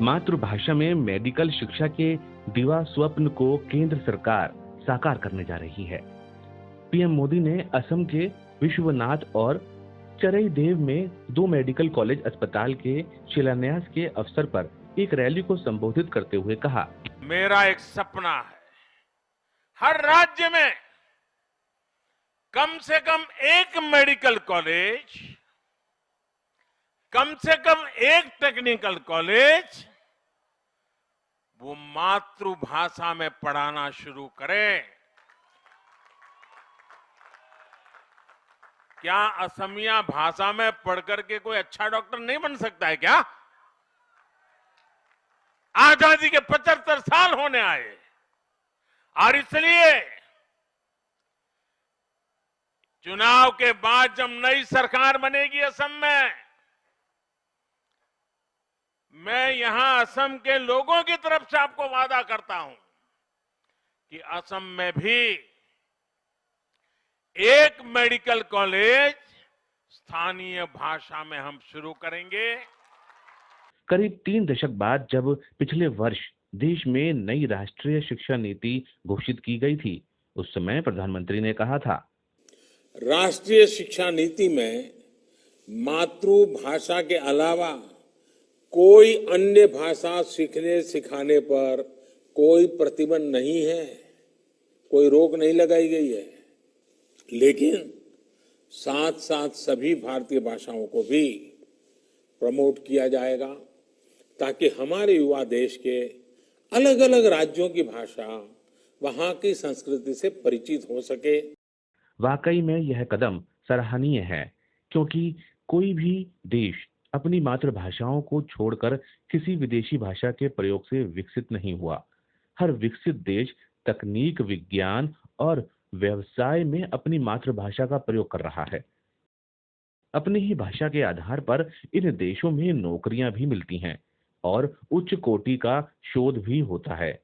मातृभाषा में मेडिकल शिक्षा के दिवा स्वप्न को केंद्र सरकार साकार करने जा रही है। पीएम मोदी ने असम के विश्वनाथ और चरईदेव में 2 मेडिकल कॉलेज अस्पताल के शिलान्यास के अवसर पर एक रैली को संबोधित करते हुए कहा, मेरा एक सपना है, हर राज्य में कम से कम एक मेडिकल कॉलेज, कम से कम एक टेक्निकल कॉलेज वो मातृभाषा में पढ़ाना शुरू करें। क्या असमिया भाषा में पढ़कर के कोई अच्छा डॉक्टर नहीं बन सकता है क्या? आजादी के 75 साल होने आए और इसलिए चुनाव के बाद जब नई सरकार बनेगी असम में, मैं यहां असम के लोगों की तरफ से आपको वादा करता हूं कि असम में भी एक मेडिकल कॉलेज स्थानीय भाषा में हम शुरू करेंगे। करीब 3 दशक बाद जब पिछले वर्ष देश में नई राष्ट्रीय शिक्षा नीति घोषित की गई थी, उस समय प्रधानमंत्री ने कहा था, राष्ट्रीय शिक्षा नीति में मातृभाषा के अलावा कोई अन्य भाषा सीखने सिखाने पर कोई प्रतिबंध नहीं है, कोई रोक नहीं लगाई गई है। लेकिन साथ साथ सभी भारतीय भाषाओं को भी प्रमोट किया जाएगा ताकि हमारे युवा देश के अलग अलग राज्यों की भाषा, वहां की संस्कृति से परिचित हो सके। वाकई में यह कदम सराहनीय है, क्योंकि कोई भी देश अपनी मातृभाषाओं को छोड़कर किसी विदेशी भाषा के प्रयोग से विकसित नहीं हुआ। हर विकसित देश तकनीक, विज्ञान और व्यवसाय में अपनी मातृभाषा का प्रयोग कर रहा है। अपनी ही भाषा के आधार पर इन देशों में नौकरियां भी मिलती हैं और उच्च कोटि का शोध भी होता है।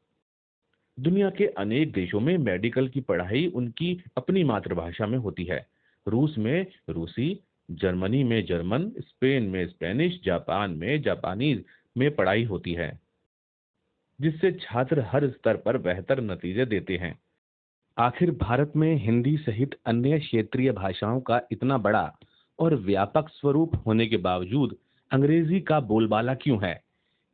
दुनिया के अनेक देशों में मेडिकल की पढ़ाई उनकी अपनी मातृभाषा में होती है। रूस में रूसी, जर्मनी में जर्मन, स्पेन में स्पेनिश, जापान में जापानीज में पढ़ाई होती है, जिससे छात्र हर स्तर पर बेहतर नतीजे देते हैं। आखिर भारत में हिंदी सहित अन्य क्षेत्रीय भाषाओं का इतना बड़ा और व्यापक स्वरूप होने के बावजूद अंग्रेजी का बोलबाला क्यों है?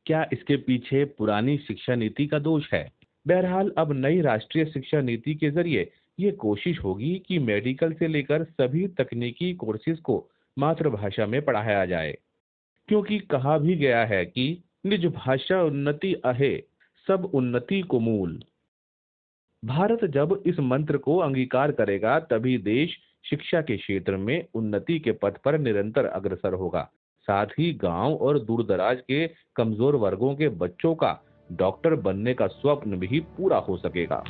क्या इसके पीछे पुरानी शिक्षा नीति का दोष है? बहरहाल अब नई राष्ट्रीय शिक्षा नीति के जरिए ये कोशिश होगी कि मेडिकल से लेकर सभी तकनीकी कोर्सेज को मातृभाषा में पढ़ाया जाए, क्योंकि कहा भी गया है कि निज भाषा उन्नति अहे, सब उन्नति को मूल। भारत जब इस मंत्र को अंगीकार करेगा, तभी देश शिक्षा के क्षेत्र में उन्नति के पथ पर निरंतर अग्रसर होगा। साथ ही गांव और दूरदराज के कमजोर वर्गों के बच्चों का डॉक्टर बनने का स्वप्न भी पूरा हो सकेगा।